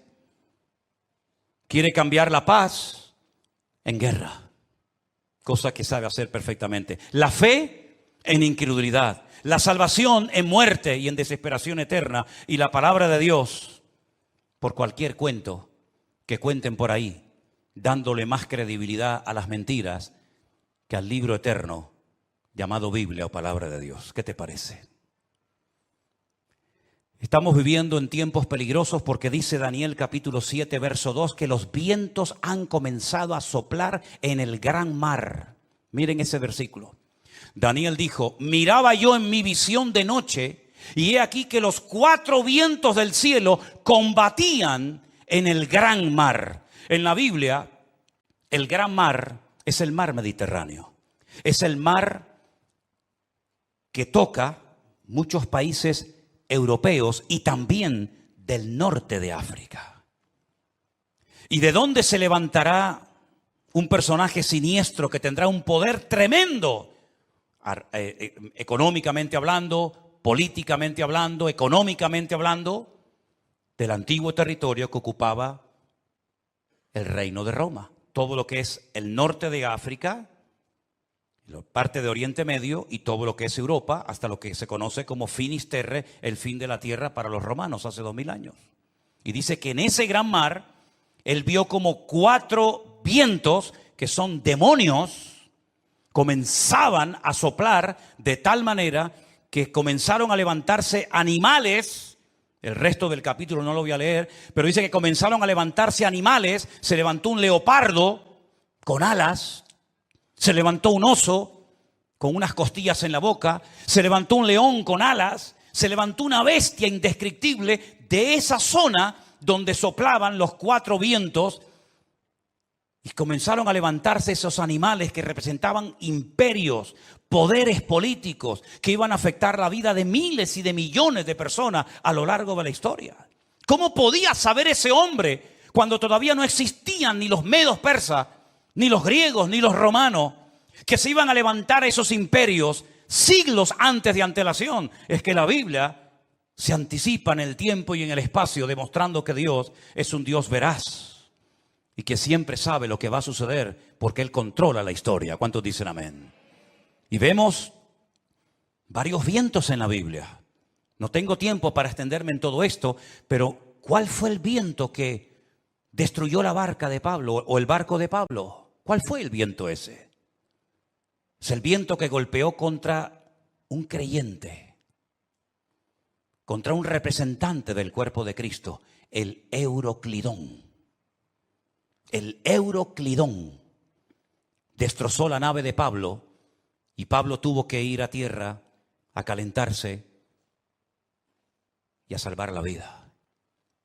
Quiere cambiar la paz en guerra, cosa que sabe hacer perfectamente. La fe en incredulidad, la salvación en muerte y en desesperación eterna, y la palabra de Dios por cualquier cuento que cuenten por ahí, dándole más credibilidad a las mentiras que al libro eterno llamado Biblia o palabra de Dios. ¿Qué te parece? Estamos viviendo en tiempos peligrosos porque dice Daniel capítulo 7, verso 2, que los vientos han comenzado a soplar en el gran mar. Miren ese versículo. Daniel dijo, miraba yo en mi visión de noche y he aquí que los 4 vientos del cielo combatían en el gran mar. En la Biblia, el gran mar es el mar Mediterráneo. Es el mar que toca muchos países europeos y también del norte de África. ¿Y de dónde se levantará un personaje siniestro que tendrá un poder tremendo? Económicamente hablando, políticamente hablando, económicamente hablando, del antiguo territorio que ocupaba el reino de Roma. Todo lo que es el norte de África, parte de Oriente Medio y todo lo que es Europa, hasta lo que se conoce como finis terrae, el fin de la tierra para los romanos hace 2000 años. Y dice que en ese gran mar, él vio como 4 vientos, que son demonios, comenzaban a soplar de tal manera que comenzaron a levantarse animales. El resto del capítulo no lo voy a leer, pero dice que comenzaron a levantarse animales. Se levantó un leopardo con alas, se levantó un oso con unas costillas en la boca, se levantó un león con alas, se levantó una bestia indescriptible de esa zona donde soplaban los 4 vientos. Y comenzaron a levantarse esos animales que representaban imperios, poderes políticos que iban a afectar la vida de miles y de millones de personas a lo largo de la historia. ¿Cómo podía saber ese hombre cuando todavía no existían ni los medos persas, ni los griegos, ni los romanos, que se iban a levantar esos imperios siglos antes de antelación? Es que la Biblia se anticipa en el tiempo y en el espacio, demostrando que Dios es un Dios veraz y que siempre sabe lo que va a suceder porque Él controla la historia. ¿Cuántos dicen amén? Y vemos varios vientos en la Biblia. No tengo tiempo para extenderme en todo esto, pero ¿cuál fue el viento que destruyó la barca de Pablo o el barco de Pablo? ¿Cuál fue el viento ese? Es el viento que golpeó contra un creyente, contra un representante del cuerpo de Cristo, el Euroclidón. El Euroclidón destrozó la nave de Pablo y Pablo tuvo que ir a tierra a calentarse y a salvar la vida.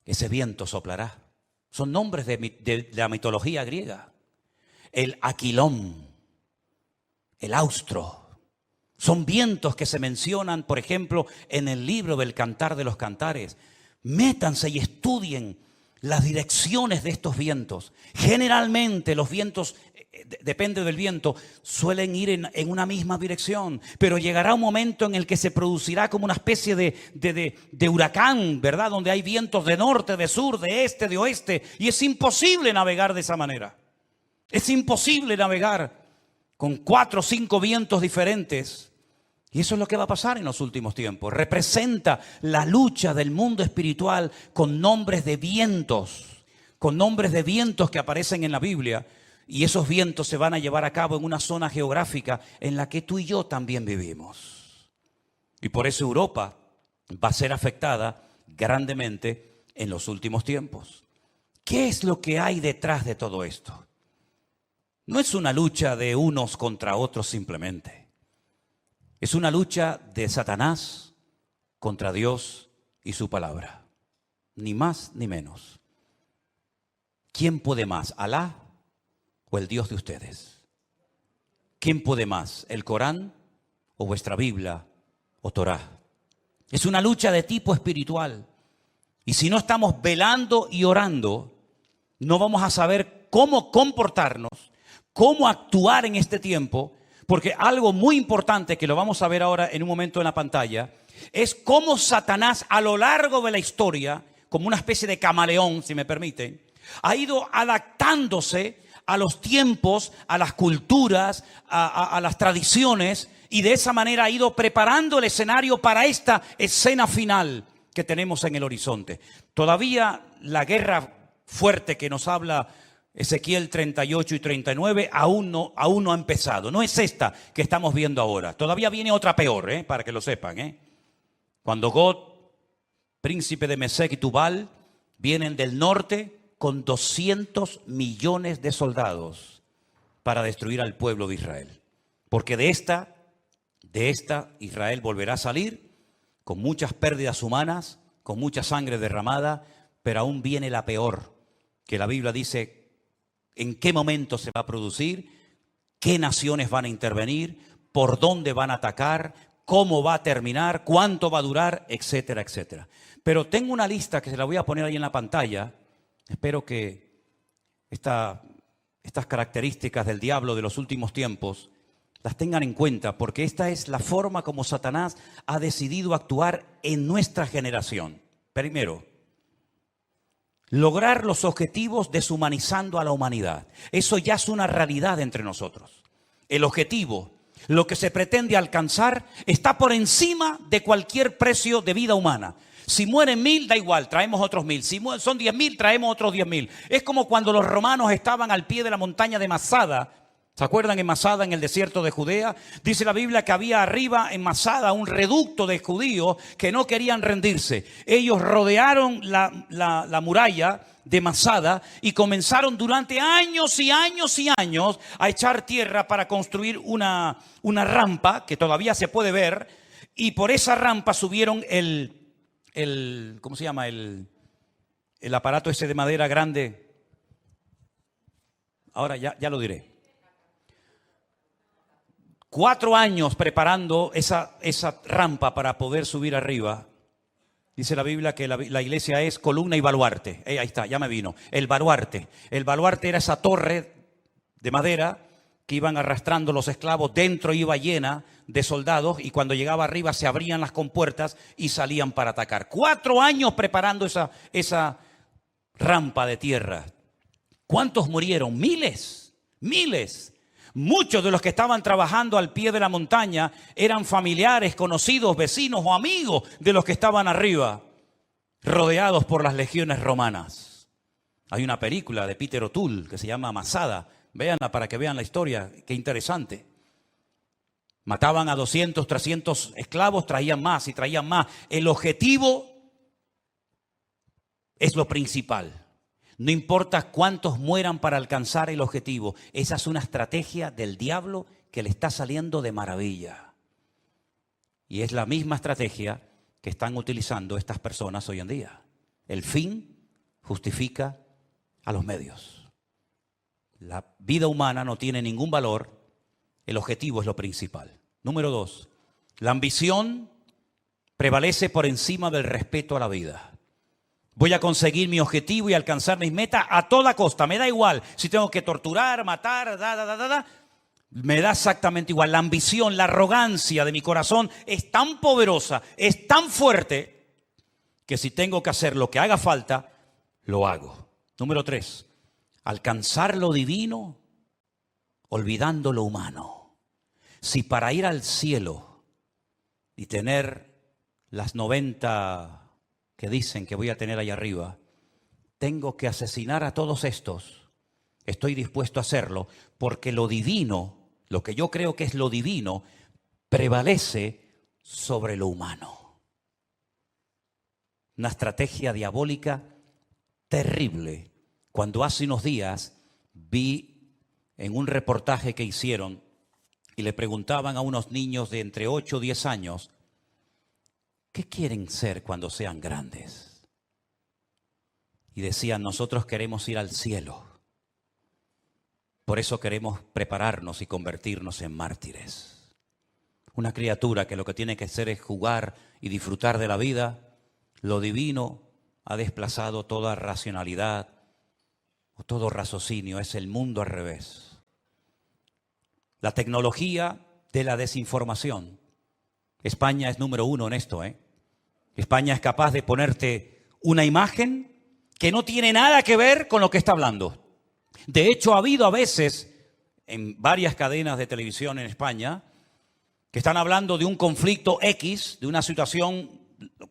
Ese viento soplará. Son nombres de la mitología griega. El Aquilón, el Austro. Son vientos que se mencionan, por ejemplo, en el libro del Cantar de los Cantares. Métanse y estudien las direcciones de estos vientos. Generalmente los vientos, depende del viento, suelen ir en una misma dirección, pero llegará un momento en el que se producirá como una especie de huracán, ¿verdad? Donde hay vientos de norte, de sur, de este, de oeste, y es imposible navegar de esa manera. Es imposible navegar con 4 o 5 vientos diferentes. Y eso es lo que va a pasar en los últimos tiempos. Representa la lucha del mundo espiritual con nombres de vientos que aparecen en la Biblia. Y esos vientos se van a llevar a cabo en una zona geográfica en la que tú y yo también vivimos. Y por eso Europa va a ser afectada grandemente en los últimos tiempos. ¿Qué es lo que hay detrás de todo esto? no es una lucha de unos contra otros simplemente. Es una lucha de Satanás contra Dios y su palabra. Ni más ni menos. ¿Quién puede más, Alá o el Dios de ustedes? ¿Quién puede más, el Corán o vuestra Biblia o Torá? Es una lucha de tipo espiritual. Y si no estamos velando y orando, no vamos a saber cómo comportarnos, cómo actuar en este tiempo, porque algo muy importante que lo vamos a ver ahora en un momento en la pantalla, es cómo Satanás a lo largo de la historia, como una especie de camaleón, si me permiten, ha ido adaptándose a los tiempos, a las culturas, a las tradiciones, y de esa manera ha ido preparando el escenario para esta escena final que tenemos en el horizonte. Todavía la guerra fuerte que nos habla Ezequiel 38 y 39 aún no ha empezado. No es esta que estamos viendo ahora. Todavía viene otra peor, para que lo sepan. Cuando Gog, príncipe de Mesec y Tubal, vienen del norte con 200 millones de soldados para destruir al pueblo de Israel. Porque de esta Israel volverá a salir con muchas pérdidas humanas, con mucha sangre derramada, pero aún viene la peor, que la Biblia dice en qué momento se va a producir, qué naciones van a intervenir, por dónde van a atacar, cómo va a terminar, cuánto va a durar, etcétera, etcétera. Pero tengo una lista que se la voy a poner ahí en la pantalla. Espero que estas características del diablo de los últimos tiempos las tengan en cuenta, porque esta es la forma como Satanás ha decidido actuar en nuestra generación. Primero, lograr los objetivos deshumanizando a la humanidad. Eso ya es una realidad entre nosotros. El objetivo, lo que se pretende alcanzar, está por encima de cualquier precio de vida humana. Si mueren 1000, da igual, traemos otros 1000. Si son 10.000, traemos otros 10.000. Es como cuando los romanos estaban al pie de la montaña de Masada. ¿Se acuerdan en Masada, en el desierto de Judea? Dice la Biblia que había arriba en Masada un reducto de judíos que no querían rendirse. Ellos rodearon la muralla de Masada y comenzaron durante años y años y años a echar tierra para construir una rampa que todavía se puede ver, y por esa rampa subieron ¿cómo se llama? El aparato ese de madera grande. Ahora ya lo diré. 4 años preparando esa rampa para poder subir arriba. Dice la Biblia que la iglesia es columna y baluarte. Ahí está, ya me vino. El baluarte. El baluarte era esa torre de madera que iban arrastrando los esclavos. Dentro iba llena de soldados y cuando llegaba arriba se abrían las compuertas y salían para atacar. 4 años preparando esa rampa de tierra. ¿Cuántos murieron? Miles. Muchos de los que estaban trabajando al pie de la montaña eran familiares, conocidos, vecinos o amigos de los que estaban arriba, rodeados por las legiones romanas. Hay una película de Peter O'Toole que se llama Masada. Véanla para que vean la historia. Qué interesante. Mataban a 200, 300 esclavos, traían más y traían más. El objetivo es lo principal. No importa cuántos mueran para alcanzar el objetivo. Esa es una estrategia del diablo que le está saliendo de maravilla. Y es la misma estrategia que están utilizando estas personas hoy en día. El fin justifica a los medios. La vida humana no tiene ningún valor. El objetivo es lo principal. Número 2. La ambición prevalece por encima del respeto a la vida. Voy a conseguir mi objetivo y alcanzar mis metas a toda costa. Me da igual si tengo que torturar, matar, me da exactamente igual. La ambición, la arrogancia de mi corazón es tan poderosa, es tan fuerte, que si tengo que hacer lo que haga falta, lo hago. Número 3. Alcanzar lo divino olvidando lo humano. Si para ir al cielo y tener las 90... que dicen que voy a tener ahí arriba, tengo que asesinar a todos estos, estoy dispuesto a hacerlo, porque lo divino, lo que yo creo que es lo divino, prevalece sobre lo humano. Una estrategia diabólica terrible. Cuando hace unos días vi en un reportaje que hicieron y le preguntaban a unos niños de entre 8 o 10 años, ¿qué quieren ser cuando sean grandes? Y decían, nosotros queremos ir al cielo. Por eso queremos prepararnos y convertirnos en mártires. Una criatura que lo que tiene que hacer es jugar y disfrutar de la vida, lo divino ha desplazado toda racionalidad o todo raciocinio, es el mundo al revés. La tecnología de la desinformación. España es número 1 en esto, España es capaz de ponerte una imagen que no tiene nada que ver con lo que está hablando. De hecho, ha habido a veces en varias cadenas de televisión en España que están hablando de un conflicto X, de una situación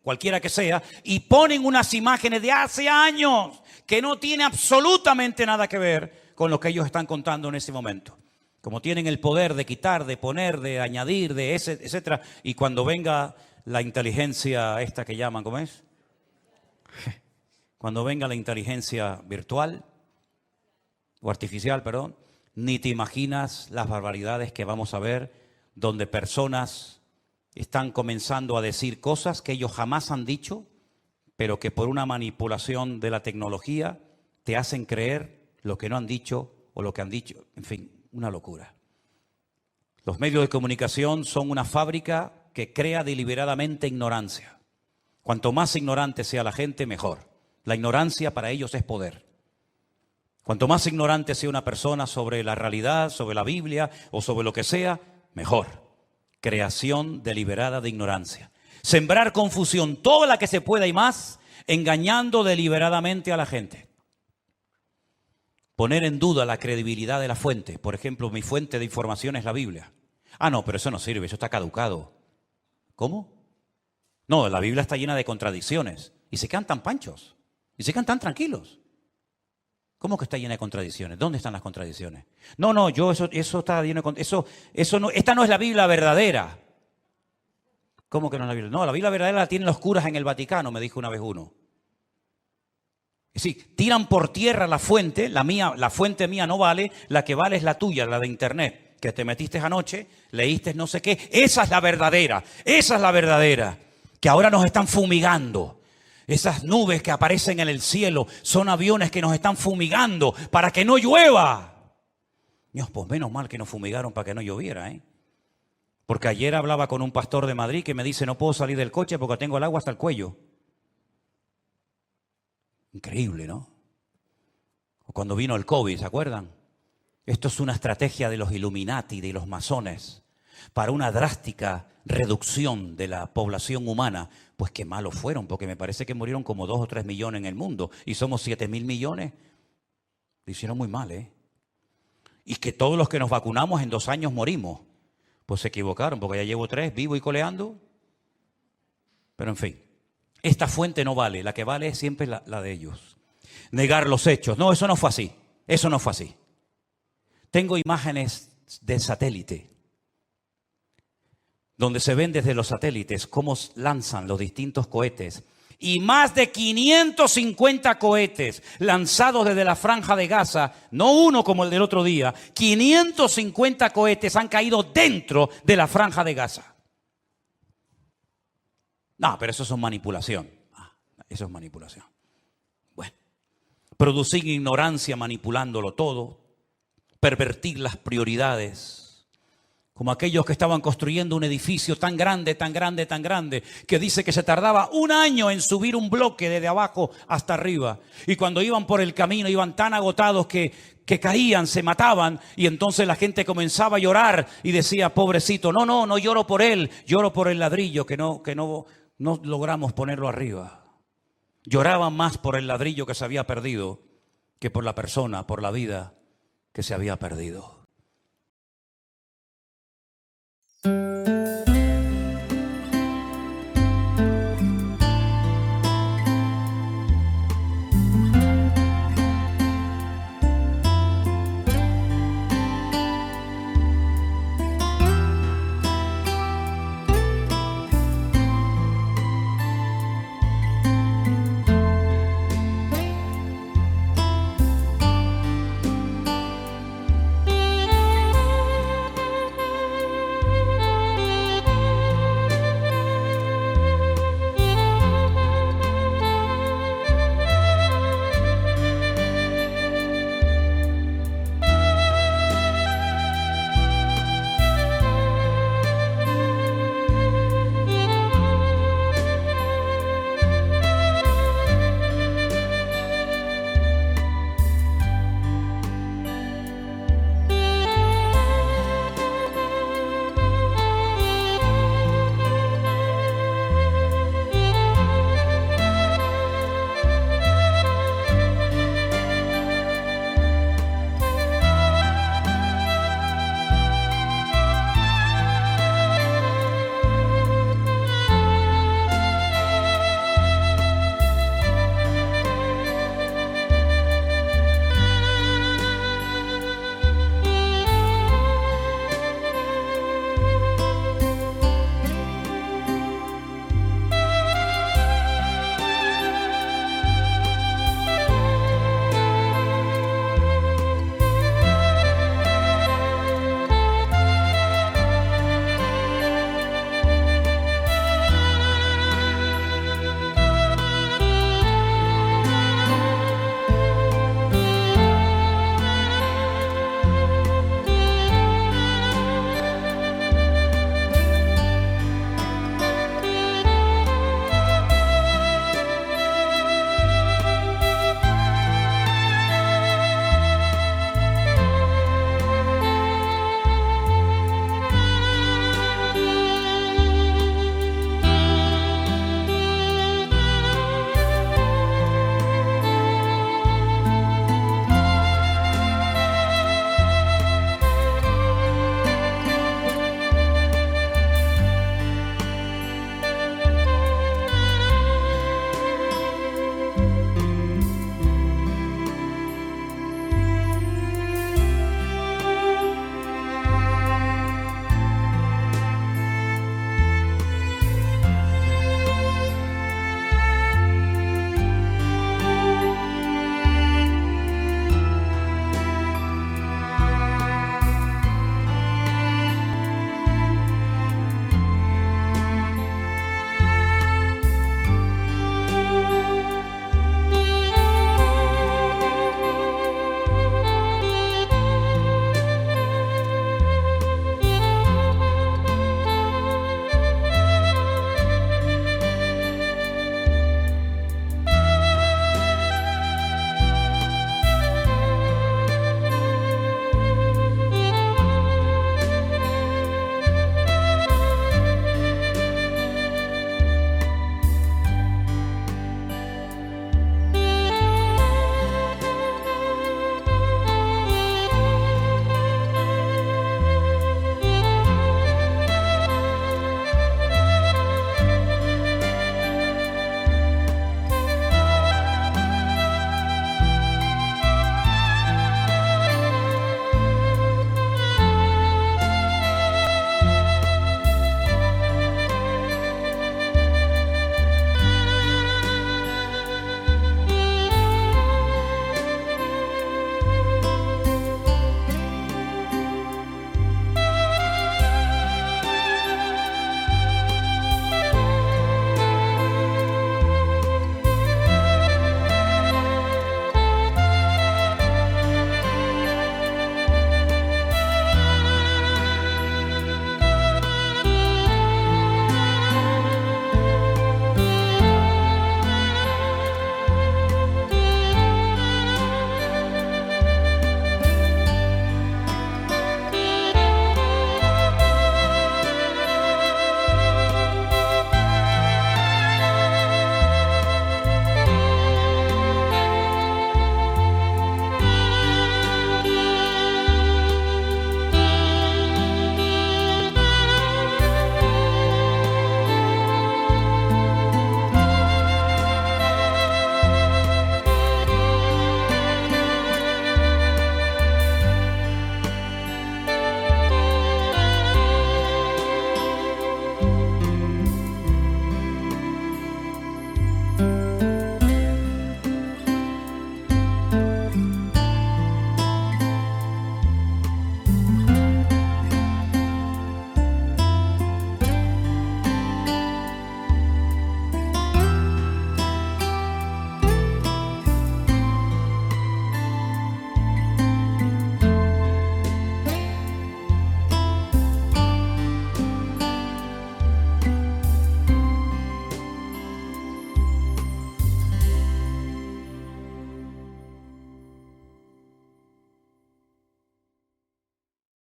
cualquiera que sea, y ponen unas imágenes de hace años que no tiene absolutamente nada que ver con lo que ellos están contando en ese momento. Como tienen el poder de quitar, de poner, de añadir, de etcétera, y cuando venga la inteligencia esta que llaman, ¿cómo es? Cuando venga la inteligencia virtual o artificial, perdón, ni te imaginas las barbaridades que vamos a ver donde personas están comenzando a decir cosas que ellos jamás han dicho, pero que por una manipulación de la tecnología te hacen creer lo que no han dicho o lo que han dicho. En fin, una locura. Los medios de comunicación son una fábrica que crea deliberadamente ignorancia. Cuanto más ignorante sea la gente, mejor. La ignorancia para ellos es poder. Cuanto más ignorante sea una persona sobre la realidad, sobre la Biblia o sobre lo que sea, mejor. Creación deliberada de ignorancia. Sembrar confusión, toda la que se pueda y más, engañando deliberadamente a la gente. Poner en duda la credibilidad de la fuente. Por ejemplo, mi fuente de información es la Biblia. Ah, no, pero eso no sirve, eso está caducado. ¿Cómo? No, la Biblia está llena de contradicciones. Y se quedan tan panchos. Y se quedan tan tranquilos. ¿Cómo que está llena de contradicciones? ¿Dónde están las contradicciones? No, eso está lleno de contradicciones. Eso no, esta no es la Biblia verdadera. ¿Cómo que no es la Biblia? No, la Biblia verdadera la tienen los curas en el Vaticano, me dijo una vez uno. Es decir, tiran por tierra la fuente, la fuente mía no vale, la que vale es la tuya, la de internet, que te metiste anoche, leíste no sé qué. Esa es la verdadera, que ahora nos están fumigando. Esas nubes que aparecen en el cielo son aviones que nos están fumigando para que no llueva. Dios, pues menos mal que nos fumigaron para que no lloviera, Porque ayer hablaba con un pastor de Madrid que me dice, no puedo salir del coche porque tengo el agua hasta el cuello. Increíble, ¿no? O cuando vino el COVID, ¿se acuerdan? Esto es una estrategia de los Illuminati, de los masones, para una drástica reducción de la población humana. Pues qué malos fueron, porque me parece que murieron como 2 o 3 millones en el mundo y somos 7.000 millones. Lo hicieron muy mal, Y que todos los que nos vacunamos en 2 años morimos. Pues se equivocaron, porque ya llevo 3 vivo y coleando. Pero en fin, esta fuente no vale, la que vale es siempre la de ellos. Negar los hechos. No, eso no fue así. Eso no fue así. Tengo imágenes de satélite, donde se ven desde los satélites cómo lanzan los distintos cohetes. Y más de 550 cohetes lanzados desde la Franja de Gaza, no uno como el del otro día, 550 cohetes han caído dentro de la Franja de Gaza. No, pero eso es manipulación. Eso es manipulación. Bueno, producir ignorancia manipulándolo todo, pervertir las prioridades. Como aquellos que estaban construyendo un edificio tan grande, que dice que se tardaba 1 año en subir un bloque desde abajo hasta arriba. Y cuando iban por el camino iban tan agotados que caían, se mataban. Y entonces la gente comenzaba a llorar y decía, pobrecito, no lloro por él, lloro por el ladrillo que no logramos ponerlo arriba. Lloraban más por el ladrillo que se había perdido que por la persona, por la vida que se había perdido.